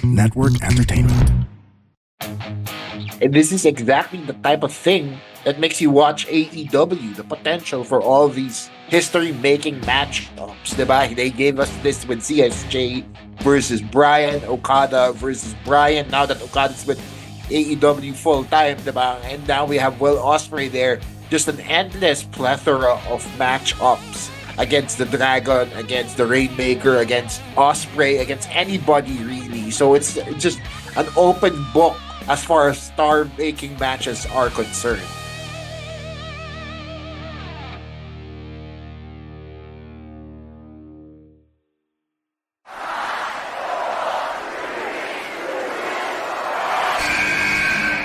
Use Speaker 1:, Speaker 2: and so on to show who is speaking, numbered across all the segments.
Speaker 1: Network Entertainment.
Speaker 2: And this is exactly the type of thing that makes you watch AEW, the potential for all these history-making matchups, diba? They gave us this with CSJ versus Brian, Okada versus Brian. Now that Okada's with AEW full-time, diba? And now we have Will Ospreay there. Just an endless plethora of matchups against the Dragon, against the Rainmaker, against Ospreay, against anybody really. So it's just an open book as far as star-making matches are concerned.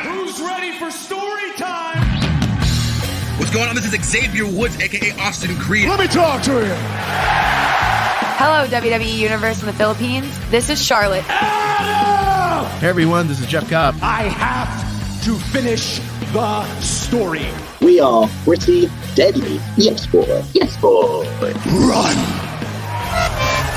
Speaker 3: Who's ready for story time?
Speaker 4: What's going on? This is Xavier Woods, aka Austin Creed.
Speaker 3: Let me talk to you.
Speaker 5: Hello, WWE Universe in the Philippines. This is Charlotte.
Speaker 1: Hey everyone, this is Jeff Cobb.
Speaker 3: I have to finish the story.
Speaker 6: We are pretty deadly. Yes, boy. Yes, boy.
Speaker 3: Run!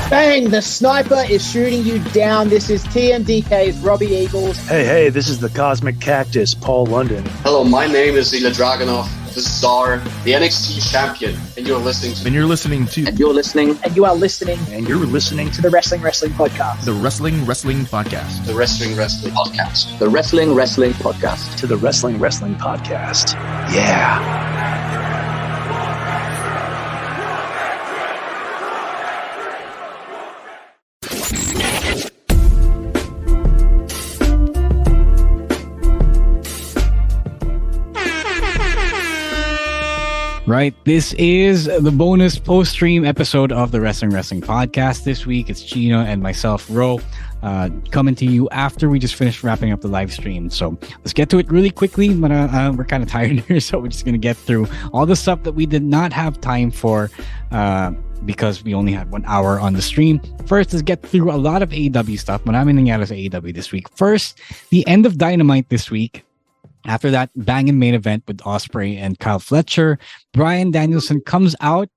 Speaker 7: Bang! The sniper is shooting you down. This is TMDK's Robbie Eagles.
Speaker 8: Hey, this is the Cosmic Cactus, Paul London.
Speaker 9: Hello, my name is Ilya Dragunov. This is Czar, the NXT champion, and you're listening to...
Speaker 1: And you're listening to...
Speaker 6: And you're listening...
Speaker 7: And you are listening...
Speaker 8: And you're listening
Speaker 7: to the Wrestling Podcast.
Speaker 1: The Wrestling Podcast.
Speaker 9: The Wrestling Podcast.
Speaker 6: The Wrestling Podcast.
Speaker 8: To the Wrestling Podcast. Yeah.
Speaker 10: Right, this is the bonus post-stream episode of the Wrestling Podcast. This week, it's Chino and myself, Ro, coming to you after we just finished wrapping up the live stream. So let's get to it really quickly. But we're kind of tired here, so we're just going to get through all the stuff that we did not have time for because we only had 1 hour on the stream. First, let's get through a lot of AEW stuff. Maraming nangyari sa AEW this week. First, the end of Dynamite this week. After that banging main event with Ospreay and Kyle Fletcher, Bryan Danielson comes out.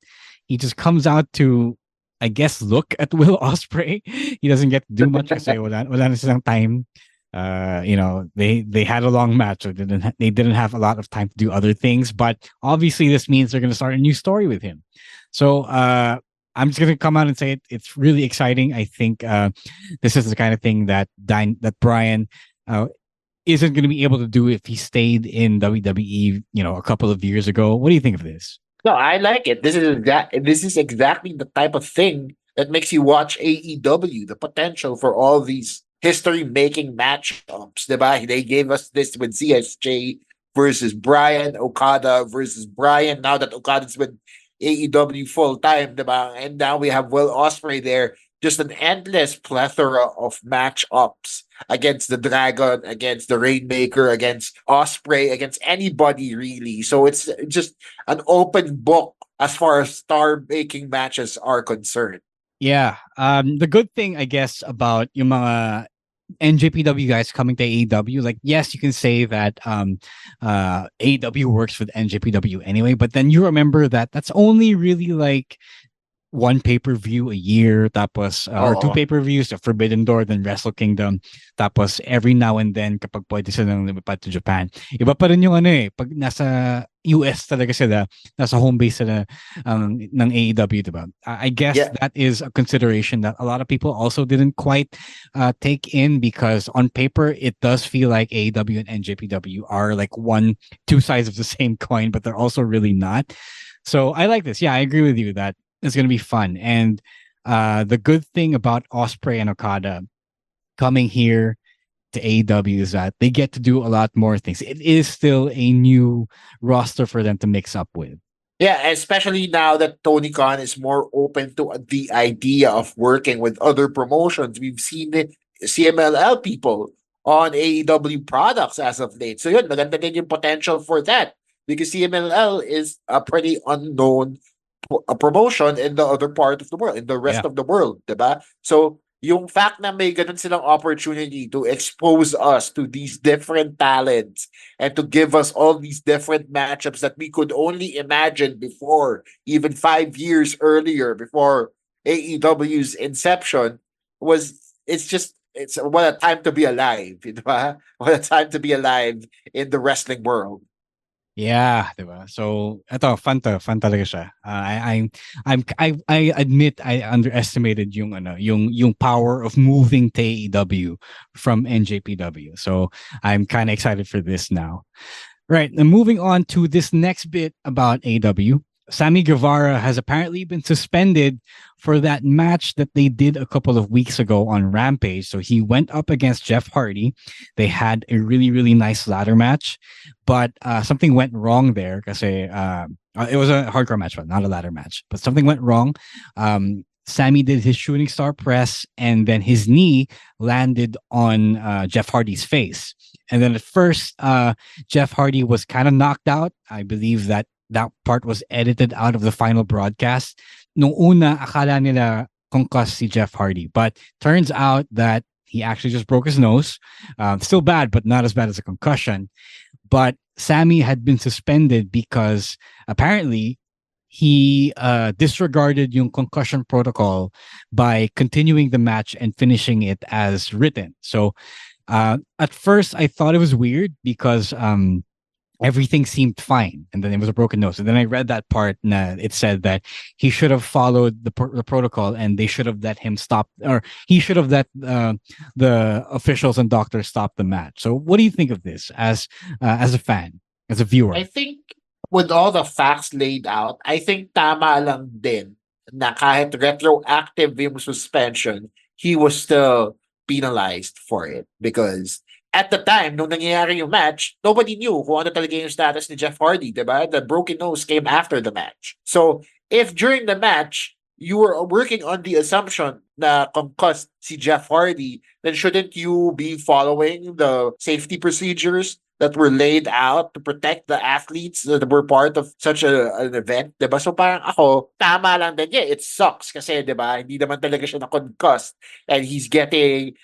Speaker 10: He just comes out to, I guess, look at Will Ospreay. He doesn't get to do much. Kasi wala na silang time. They had a long match, so they didn't have a lot of time to do other things. But obviously, this means they're going to start a new story with him. So I'm just going to come out and say it's really exciting. I think this is the kind of thing that Bryan isn't going to be able to do if he stayed in WWE, a couple of years ago. What do you think of this?
Speaker 2: No, I like it. This is exactly the type of thing that makes you watch AEW, the potential for all these history-making matchups, diba? They gave us this with CSJ versus Brian, Okada versus Brian. Now that Okada's with AEW full-time, diba? And now we have Will Ospreay there. Just an endless plethora of matchups against the Dragon, against the Rainmaker, against Ospreay, against anybody really. So it's just an open book as far as star-making matches are concerned.
Speaker 10: Yeah. The good thing, I guess, about yung mga NJPW guys coming to AEW, like, yes, you can say that AEW works with NJPW anyway, but then you remember that that's only really like one pay-per-view a year, tapos or two pay-per-views, the Forbidden Door, then Wrestle Kingdom, tapos every now and then kapag pwede silang lumipad to Japan. Iba pa rin yung pag nasa US talaga sila, nasa home base sila ng AEW, diba? I guess that is a consideration that a lot of people also didn't quite take in, because on paper it does feel like AEW and NJPW are like two sides of the same coin, but they're also really not. So I like this. Yeah, I agree with you that it's going to be fun. And the good thing about Ospreay and Okada coming here to AEW is that they get to do a lot more things. It is still a new roster for them to mix up with.
Speaker 2: Yeah, especially now that Tony Khan is more open to the idea of working with other promotions. We've seen it, CMLL people on AEW products as of late. So yun, maganda din yung potential for that, because CMLL is a pretty unknown a promotion in the other part of the world, in the rest of the world, diba? So, yung fact na may ganun silang opportunity to expose us to these different talents and to give us all these different matchups that we could only imagine before, even 5 years earlier, before AEW's inception, it's just it's what a time to be alive, di ba? What a time to be alive in the wrestling world.
Speaker 10: Yeah, diba? So, eto, fun talaga siya. I admit I underestimated yung power of moving to AEW from NJPW. So, I'm kind of excited for this now. Right, and moving on to this next bit about AEW. Sammy Guevara has apparently been suspended for that match that they did a couple of weeks ago on Rampage. So he went up against Jeff Hardy. They had a really, really nice ladder match, but something went wrong there. Kasi, it was a hardcore match, but not a ladder match. But something went wrong. Sammy did his shooting star press, and then his knee landed on Jeff Hardy's face. And then at first, Jeff Hardy was kind of knocked out. I believe that part was edited out of the final broadcast. Nung una, akala nila concussed si Jeff Hardy. But turns out that he actually just broke his nose. Still bad, but not as bad as a concussion. But Sammy had been suspended because apparently he disregarded yung concussion protocol by continuing the match and finishing it as written. So at first, I thought it was weird because everything seemed fine, and then it was a broken nose. And then I read that part, and it said that he should have followed the protocol, and they should have let him stop, or he should have let the officials and doctors stop the match. So, what do you think of this as a fan, as a viewer?
Speaker 2: I think with all the facts laid out, I think tama lang din na kahit retroactive yung suspension, he was still penalized for it because at the time, nung nangyayari yung match, nobody knew kung ano talaga yung status ni Jeff Hardy, diba? The broken nose came after the match. So, if during the match, you were working on the assumption na concussed si Jeff Hardy, then shouldn't you be following the safety procedures that were laid out to protect the athletes that were part of such an event, diba? So parang ako, tama lang din. Yeah, it sucks kasi, diba, hindi naman talaga siya na-concussed and he's getting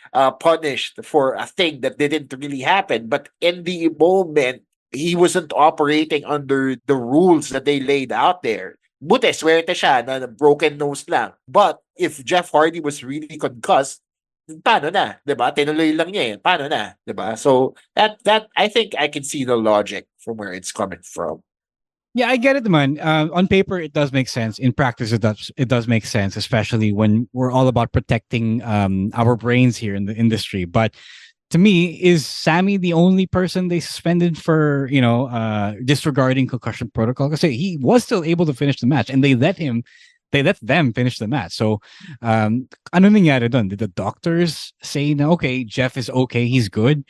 Speaker 2: punished for a thing that didn't really happen. But in the moment, he wasn't operating under the rules that they laid out there. Buti, swerte siya na broken nose lang. But if Jeff Hardy was really concussed, paano na, 'di ba? Tinuloy lang niya eh. Paano na, 'di ba? So that I think I can see the logic from where it's coming from.
Speaker 10: Yeah, I get it, man. On paper, it does make sense. In practice, it does make sense, especially when we're all about protecting our brains here in the industry. But to me, is Sammy the only person they suspended for disregarding concussion protocol? Because he was still able to finish the match, and they let them finish the match. So, ano nangyari dun? Did the doctors say, na, okay, Jeff is okay, he's good?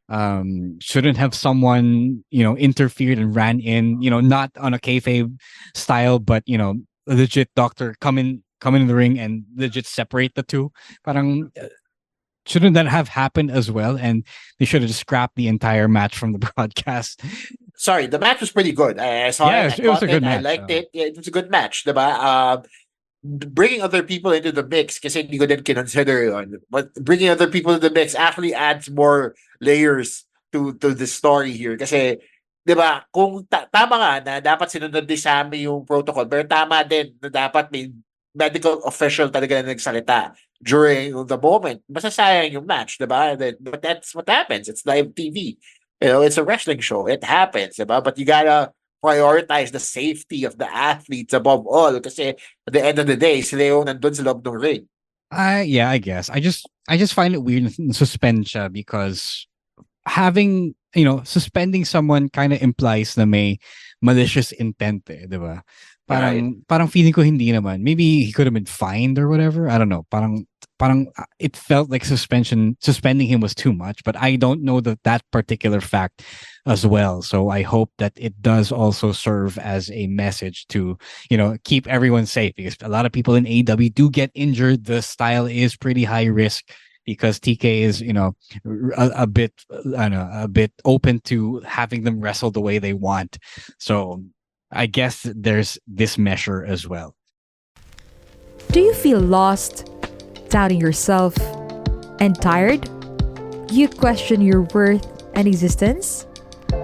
Speaker 10: Shouldn't have someone, interfered and ran in, not on a kayfabe style, but, a legit doctor come in the ring and legit separate the two? Parang, shouldn't that have happened as well? And they should have just scrapped the entire match from the broadcast.
Speaker 2: Sorry, the match was pretty good. I saw it.
Speaker 10: It was a good match.
Speaker 2: I liked it. Yeah, it was a good match, diba? Bringing other people into the mix kasi hindi ko din kinonsider yun. But bringing other people into the mix actually adds more layers to the story here. Kasi, diba, kung tama nga na dapat sinunod ni Sammy yung protocol, pero tama din na dapat may medical official talaga na nagsalita during the moment. Masasayang yung match, diba? But that's what happens. It's live TV. It's a wrestling show. It happens, diba? But you gotta prioritize the safety of the athletes above all kasi at the end of the day, sila yung nandun sa loob ng ring.
Speaker 10: Yeah, I guess. I just find it weird to suspend siya because having, suspending someone kind of implies na may malicious intent, diba? Parang feeling ko hindi naman. Maybe he could have been fined or whatever. I don't know. Parang it felt like suspending him was too much, but I don't know that particular fact as well. So I hope that it does also serve as a message to, keep everyone safe because a lot of people in AEW do get injured. The style is pretty high risk because TK is, a bit open to having them wrestle the way they want. So I guess there's this measure as well.
Speaker 11: Do you feel lost, doubting yourself, and tired? You question your worth and existence?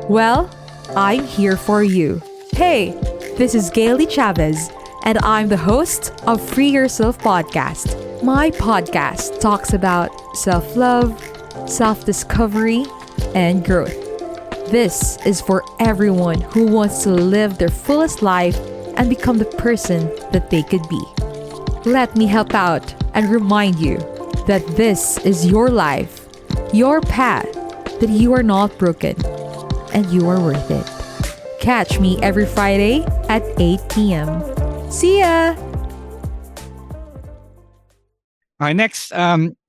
Speaker 11: Well, I'm here for you. Hey, this is Gailey Chavez, and I'm the host of Free Yourself Podcast. My podcast talks about self love, self discovery, and growth. This is for everyone who wants to live their fullest life and become the person that they could be. Let me help out and remind you that this is your life, your path, that you are not broken and you are worth it. Catch me every Friday at 8 p.m. See ya!
Speaker 10: All right, next,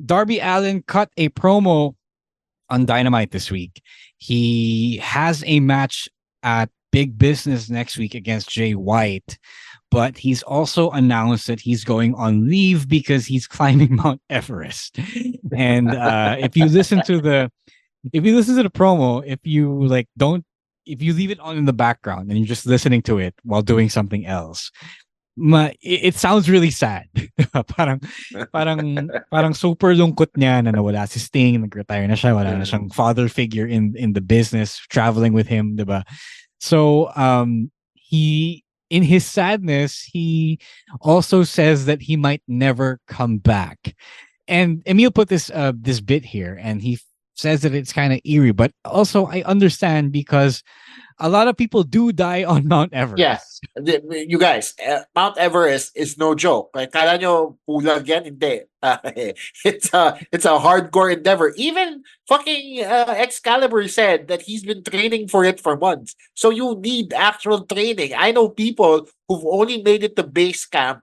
Speaker 10: Darby Allin cut a promo on Dynamite this week. He has a match at Big Business next week against Jay White, but he's also announced that he's going on leave because he's climbing Mount Everest. And if you listen to the promo, if you leave it on in the background and you're just listening to it while doing something else, it sounds really sad. parang super lungkot niya na nawala si Sting, nag-retire na siya, wala na siyang father figure in the business traveling with him, diba? So he, in his sadness, he also says that he might never come back. And Emil put this bit here, and he says that it's kind of eerie, but also I understand because a lot of people do die on Mount Everest.
Speaker 2: Yes. You guys, Mount Everest is no joke. Like, kala nyo pulag yan? Hindi. It's a hardcore endeavor. Even fucking Excalibur said that he's been training for it for months. So you need actual training. I know people who've only made it to base camp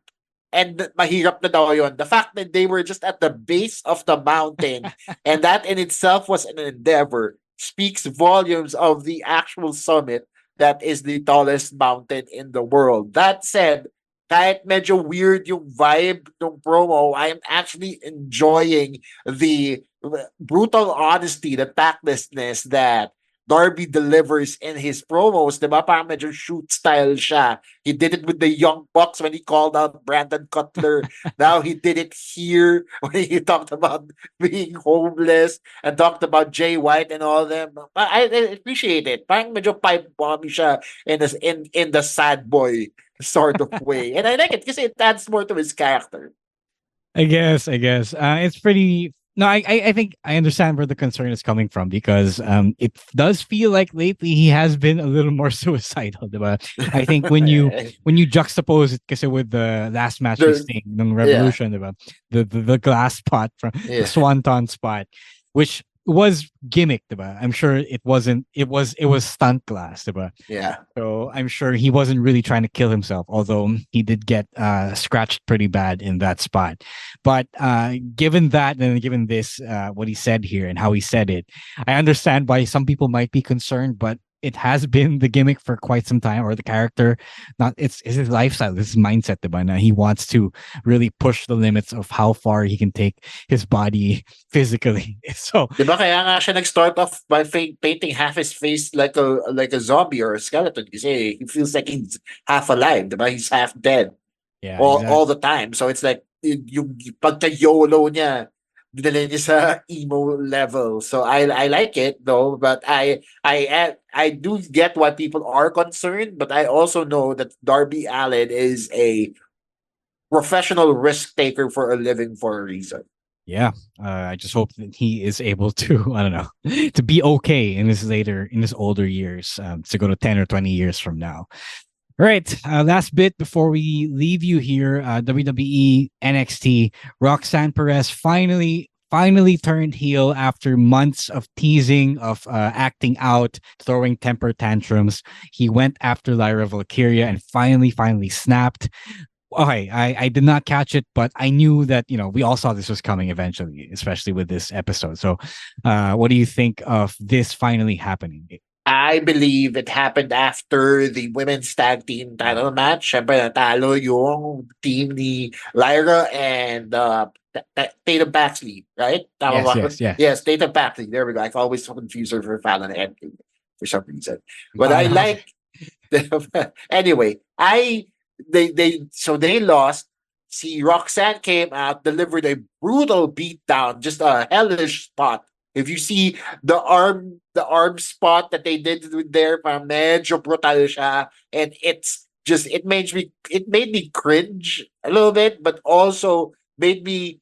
Speaker 2: and mahirap na daw yun. The fact that they were just at the base of the mountain and that in itself was an endeavor speaks volumes of the actual summit that is the tallest mountain in the world. That said, kahit medyo weird yung vibe ng promo, I am actually enjoying the brutal honesty, the tactlessness that Darby delivers in his promos, diba? Parang medyo shoot style siya. He did it with the Young Bucks when he called out Brandon Cutler. Now he did it here when he talked about being homeless and talked about Jay White and all them. I appreciate it. Parang medyo pipe bomby siya in the sad boy sort of way. And I like it because it adds more to his character.
Speaker 10: I guess. It's pretty. No, I think I understand where the concern is coming from because it does feel like lately he has been a little more suicidal, diba? I think when you juxtapose it kasi with the last match he's Sting ng Revolution, diba? The glass spot from the Swanton spot, which was gimmick, diba? I'm sure it wasn't. It was stunt glass, diba?
Speaker 2: Yeah.
Speaker 10: So I'm sure he wasn't really trying to kill himself, although he did get scratched pretty bad in that spot. But given that and given this, what he said here and how he said it, I understand why some people might be concerned, but it has been the gimmick for quite some time, or the character. It's his lifestyle, his mindset, diba? Na he wants to really push the limits of how far he can take his body physically. So,
Speaker 2: diba kaya nga siya nag-start off by painting half his face like a zombie or a skeleton kasi he feels like he's half alive, diba? He's half dead.
Speaker 10: Yeah,
Speaker 2: all the time. So it's like yung pagka-YOLO niya, dinala niya sa emo level. So I like it though, but I do get why people are concerned, but I also know that Darby Allin is a professional risk taker for a living for a reason.
Speaker 10: Yeah, I just hope that he is able to, I don't know, to be okay in his older years, to go to 10 or 20 years from now. All right, last bit before we leave you here, WWE NXT, Roxanne Perez finally turned heel after months of teasing, of acting out, throwing temper tantrums. He went after Lyra Valkyria and finally snapped. Okay, I did not catch it, but I knew that, we all saw this was coming eventually, especially with this episode. So what do you think of this finally happening?
Speaker 2: I believe it happened after the women's tag team title match. Siyempre, natalo yung team ni Lyra and Tatum Paxley, right? Yes, Tatum Paxley. There we go. I always confuse her for Fallon and for some reason. But I like... Anyway, they lost. See, Roxanne came out, delivered a brutal beatdown, just a hellish spot. If you see the arm spot that they did there, medyo brutal siya, and it made me cringe a little bit, but also made me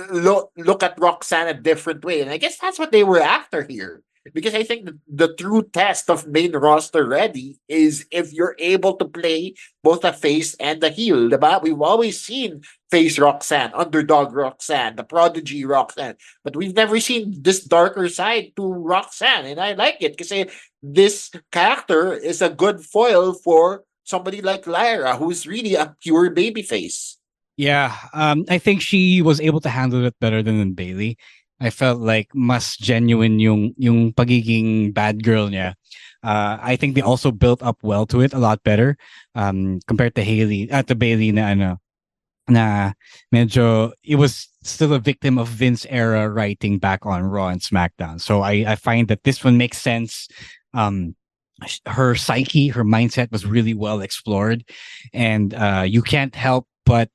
Speaker 2: look at Roxanne a different way. And I guess that's what they were after here. Because I think the true test of main roster ready is if you're able to play both a face and a heel. Diba? We've always seen face Roxanne, underdog Roxanne, the prodigy Roxanne. But we've never seen this darker side to Roxanne. And I like it because this character is a good foil for somebody like Lyra, who's really a pure babyface.
Speaker 10: Yeah, I think she was able to handle it better than Bailey. I felt like mas genuine yung pagiging bad girl niya. I think they also built up well to it a lot better compared to Bailey na medyo it was still a victim of Vince era writing back on Raw and SmackDown. So I find that this one makes sense. Her psyche, her mindset was really well explored, and you can't help but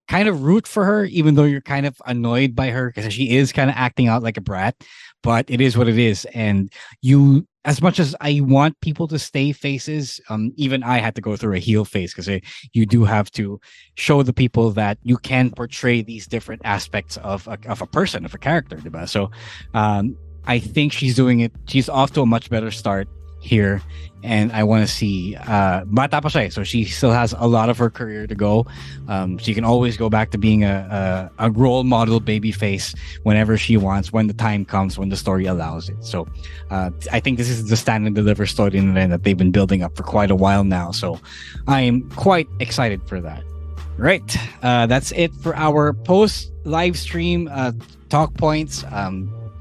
Speaker 10: kind of root for her, even though you're kind of annoyed by her because she is kind of acting out like a brat. But it is what it is, and as much as I want people to stay faces, even I had to go through a heel phase because you do have to show the people that you can portray these different aspects of a person, of a character, diba? So I think she's doing it. She's off to a much better start here, and I want to see bata pa siya, so she still has a lot of her career to go. She can always go back to being a role model baby face whenever she wants, when the time comes, when the story allows it. So I think this is the stand and deliver storyline that they've been building up for quite a while now, so I'm quite excited for that. Right, that's it for our post live stream talk points.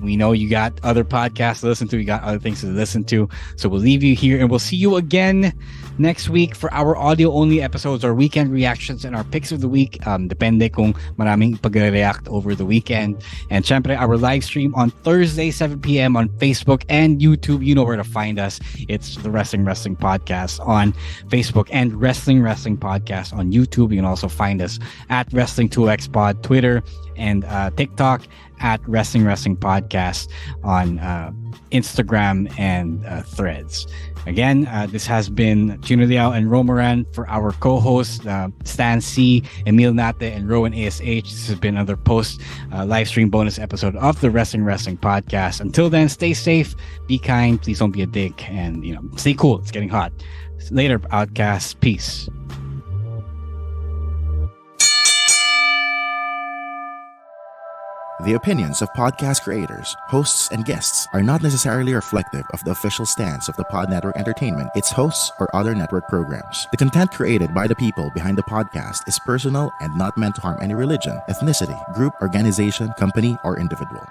Speaker 10: We know you got other podcasts to listen to. You got other things to listen to. So we'll leave you here, and we'll see you again next week for our audio-only episodes, our weekend reactions, and our picks of the week. Depende kung maraming pag-react over the weekend. And syempre, our live stream on Thursday, 7 p.m. on Facebook and YouTube. You know where to find us. It's the Wrestling Podcast on Facebook and Wrestling Podcast on YouTube. You can also find us at Wrestling2X Pod, Twitter, and TikTok, at Wrestling Podcast on Instagram and Threads. Again, this has been Chino and Romaran for our co-hosts, Stan C, Emil Nate, and Rowan ASH. This has been another post live stream bonus episode of the Wrestling Podcast. Until then, stay safe, be kind, please don't be a dick, and stay cool. It's getting hot. Later, Outcasts. Peace.
Speaker 1: The opinions of podcast creators, hosts, and guests are not necessarily reflective of the official stance of the Pod Network Entertainment, its hosts, or other network programs. The content created by the people behind the podcast is personal and not meant to harm any religion, ethnicity, group, organization, company, or individual.